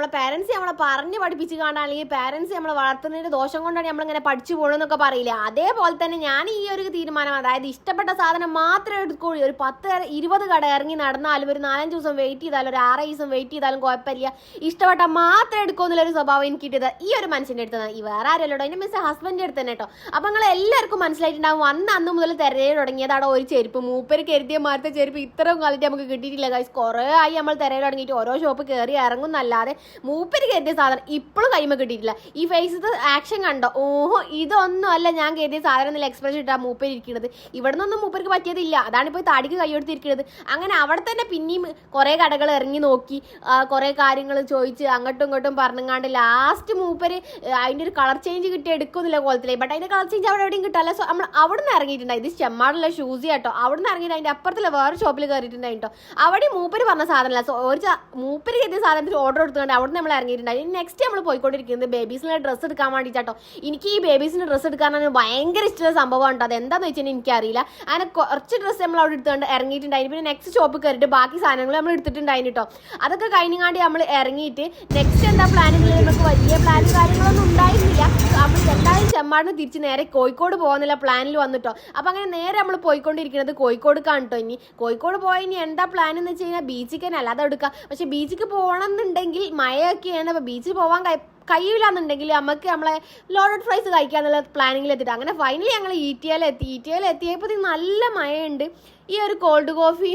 നമ്മളെ പാരന്റ്സ് നമ്മളെ പറഞ്ഞ് പഠിപ്പിച്ച് കാണാൻ, അല്ലെങ്കിൽ പാരന്റ്സ് നമ്മളെ വളർത്തുന്നതിന്റെ ദോഷം കൊണ്ടാണ് നമ്മളിങ്ങനെ പഠിച്ചു പോകണമെന്നൊക്കെ പറയില്ല. അതേപോലെ തന്നെ ഞാൻ ഈ ഒരു തീരുമാനം, അതായത് ഇഷ്ടപ്പെട്ട സാധനം മാത്രമേ എടുക്കുള്ളൂ. ഒരു 10-20 കട ഇറങ്ങി നടന്നാലും, ഒരു 4-5 ദിവസം വെയിറ്റ് ചെയ്താലും, ഒരു 6 ദിവസം വെയിറ്റ് ചെയ്താലും കുഴപ്പമില്ല, ഇഷ്ടപ്പെട്ട മാത്രം എടുക്കുമെന്നുള്ളൊരു സ്വഭാവം എനിക്ക് കിട്ടിയത് ഈ ഒരു മനുഷ്യൻ്റെ അടുത്താണ്. ഈ വേറെ ആരല്ലോ, അതിന്റെ മിസ് ഹസ്ബൻഡിന്റെ അടുത്ത് തന്നെ കേട്ടോ. അപ്പൊ നിങ്ങൾ എല്ലാവർക്കും മനസ്സിലായിട്ടുണ്ടാവും, അന്ന് മുതൽ തിരയിൽ തുടങ്ങിയതാണ് ഒരു ചെരുപ്പ്. മൂപ്പര് കരുതിയ മാറ്റത്തെ ചെരുപ്പ് ഇത്രയും കാലത്ത് നമുക്ക് കിട്ടിയിട്ടില്ല ഗൈസ്. കുറേ ആയി നമ്മൾ തിരയിൽ തുടങ്ങിയിട്ട് ഓരോ ഷോപ്പ് കയറി ഇറങ്ങുന്നല്ലാതെ മൂപ്പര് കരുതിയ സാധനം ഇപ്പോഴും കൈമ കിട്ടിയിട്ടില്ല. ഈ ഫേസത്തെ ആക്ഷൻ കണ്ടോ? ഓഹോ, ഇതൊന്നും അല്ല ഞാൻ കരുതിയ സാധനം എന്നുള്ള എക്സ്പ്രഷൻ ഇട്ടാ മൂപ്പര് ഇരിക്കുന്നത്. ഇവിടെ നിന്നൊന്നും മൂപ്പർക്ക് പറ്റിയതില്ല, അതാണ് ഇപ്പോൾ താടിക്ക് കൈയെടുത്തിരിക്കുന്നത്. അങ്ങനെ അവിടെ തന്നെ പിന്നെയും കുറേ കടകൾ ഇറങ്ങി നോക്കി, കുറേ കാര്യങ്ങൾ ചോദിച്ച് അങ്ങോട്ടും ഇങ്ങോട്ടും പറഞ്ഞങ്ങാണ്ട് ലാസ്റ്റ് മൂപ്പര് അതിൻ്റെ ഒരു കളർ ചേഞ്ച് കിട്ടി എടുക്കുന്നില്ല കോലത്തിലായി. ബട്ട് അതിൻ്റെ കളർ ചേഞ്ച് അവിടെ എവിടെയും കിട്ടാല്ല. സോ നമ്മൾ അവിടെ നിന്ന് ഇറങ്ങിയിട്ടുണ്ടായി. ഇത് ചെമ്മാടുള്ള ഷൂസ് കേട്ടോ. അവിടെ നിന്ന് ഇറങ്ങിയിട്ട് അതിൻ്റെ അപ്പുറത്തുള്ള വേറെ ഷോപ്പിൽ കയറിയിട്ടുണ്ടായി കേട്ടോ. അവിടെ മൂപ്പര് പറഞ്ഞ സാധനമല്ല. സോ ഒരു മൂപ്പര് കരുതിയ സാധനത്തിൽ ഓർഡർ എടുത്തുകൊണ്ട് അവിടെ നമ്മൾ ഇറങ്ങിയിട്ടുണ്ടായി. നെക്സ്റ്റ് നമ്മൾ പോയിക്കൊണ്ടിരിക്കുന്നത് ബേബീസിൻ്റെ ഡ്രസ്സ് എടുക്കാൻ വേണ്ടിയിട്ടോ. എനിക്ക് ഈ ബേബീസിൻ്റെ ഡ്രസ്സ് എടുക്കാനാണ് ഭയങ്കര ഇഷ്ടമുള്ള സംഭവമാണ് കേട്ടോ. അതെന്താണെന്ന് വെച്ചാൽ എനിക്കറിയില്ല. അങ്ങനെ കുറച്ച് ഡ്രസ്സ് നമ്മൾ അവിടെ എടുത്തുകൊണ്ട് ഇറങ്ങിയിട്ടുണ്ടായിരുന്നു. പിന്നെ നെക്സ്റ്റ് ഷോപ്പിൽ കയറിയിട്ട് ബാക്കി സാധനങ്ങൾ നമ്മൾ എടുത്തിട്ടുണ്ടായിരുന്നു കേട്ടോ. അതൊക്കെ കഴിഞ്ഞാണ്ട് നമ്മൾ ഇറങ്ങിയിട്ട് നെക്സ്റ്റ് എന്താ പ്ലാനുകൾ, നമുക്ക് വലിയ പ്ലാനും കാര്യങ്ങളൊന്നും ഉണ്ടായിരുന്നില്ല. നമ്മൾ എന്തായാലും ചെമ്മാടിന് തിരിച്ച് നേരെ കോഴിക്കോട് പോകുന്നില്ല പ്ലാനിൽ വന്നിട്ടോ. അപ്പം അങ്ങനെ നേരെ നമ്മൾ പോയിക്കൊണ്ടിരിക്കുന്നത് കോഴിക്കോട് കാണിട്ടോ. ഇനി കോഴിക്കോട് പോയി ഇനി എന്താ പ്ലാൻ എന്ന് വെച്ച് കഴിഞ്ഞാൽ ബീച്ചിൽ തന്നെ അല്ലാതെ എടുക്കുക. പക്ഷെ ബീച്ചിക്ക് പോകണം എന്നുണ്ടെങ്കിൽ മഴയൊക്കെയാണ്. അപ്പോൾ ബീച്ചിൽ പോകാൻ കഴിയില്ലാന്നുണ്ടെങ്കിൽ നമുക്ക് നമ്മളെ ലോഡഡ് ഫ്രൈസ് കഴിക്കാന്നുള്ള പ്ലാനിങ്ങിൽ എത്തിയിട്ട് അങ്ങനെ ഫൈനലി ഞങ്ങൾ എത്തിയപ്പോൾ നല്ല മഴയുണ്ട്. ഈ ഒരു കോൾഡ് കോഫി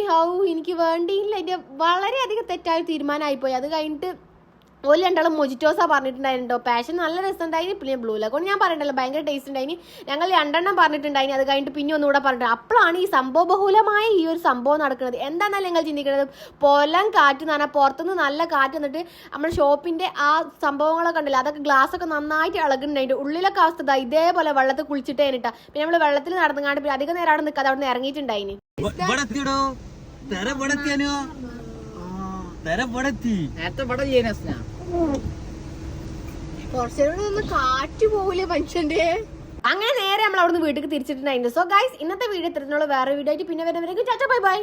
എനിക്ക് വേണ്ടിയില്ല. അതിൻ്റെ വളരെയധികം തെറ്റായ തീരുമാനമായിപ്പോയി. അത് കഴിഞ്ഞിട്ട് ഒരു രണ്ടാളും മൊജിറ്റോസാ പറഞ്ഞിട്ടുണ്ടായിരുന്നു. പാഷൻ നല്ല രസമുണ്ടായി. പിന്നെ ബ്ലൂ ലഗോൺ ഞാൻ പറഞ്ഞിട്ടല്ലോ ഭയങ്കര ടേസ്റ്റ് ഉണ്ടായിന്. ഞങ്ങൾ 2 പറഞ്ഞിട്ടുണ്ടായിന്. അത് കഴിഞ്ഞിട്ട് പിന്നെ ഒന്നുകൂടെ പറഞ്ഞിട്ട് അപ്പോഴാണ് ഈ സംഭവബഹുലമായ ഈ ഒരു സംഭവം നടക്കുന്നത്. എന്താണെന്നല്ല നിങ്ങൾ ചിന്തിക്കുന്നത്, പൊലം കാറ്റ് എന്ന് പറഞ്ഞാൽ പുറത്തുനിന്ന് നല്ല കാറ്റ് വന്നിട്ട് നമ്മുടെ ഷോപ്പിൻ്റെ ആ സംഭവങ്ങളൊക്കെ ഉണ്ടല്ലോ, അതൊക്കെ ഗ്ലാസ്സൊക്കെ നന്നായിട്ട് ഇളകുന്നുണ്ടായിട്ട് ഉള്ളിലൊക്കെ അവസ്ഥ ഇതേപോലെ വെള്ളത്തിൽ കുളിച്ചിട്ടേനിട്ടാ. പിന്നെ നമ്മൾ വെള്ളത്തിൽ നടന്നുകാണ്ട് പിന്നെ അധികം നേരം അവിടെ നിൽക്കാതെ അവിടെ നിന്ന് ഇറങ്ങിയിട്ടുണ്ടായിന്. കുറച്ചുകൂടെ കാറ്റ് പോകില്ലേ മനുഷ്യന്റെ. അങ്ങനെ നേരെ നമ്മൾ അവിടുന്ന് വീട്ടിൽ തിരിച്ചിട്ടുണ്ടായിരുന്നു. സോ ഗൈസ്, ഇന്നത്തെ വീഡിയോ ഇത്രയുള്ള വേറെ വീഡിയോ ആയിട്ട് പിന്നെ വരുന്നവരേക്കും ടാറ്റാ ബൈ ബൈ.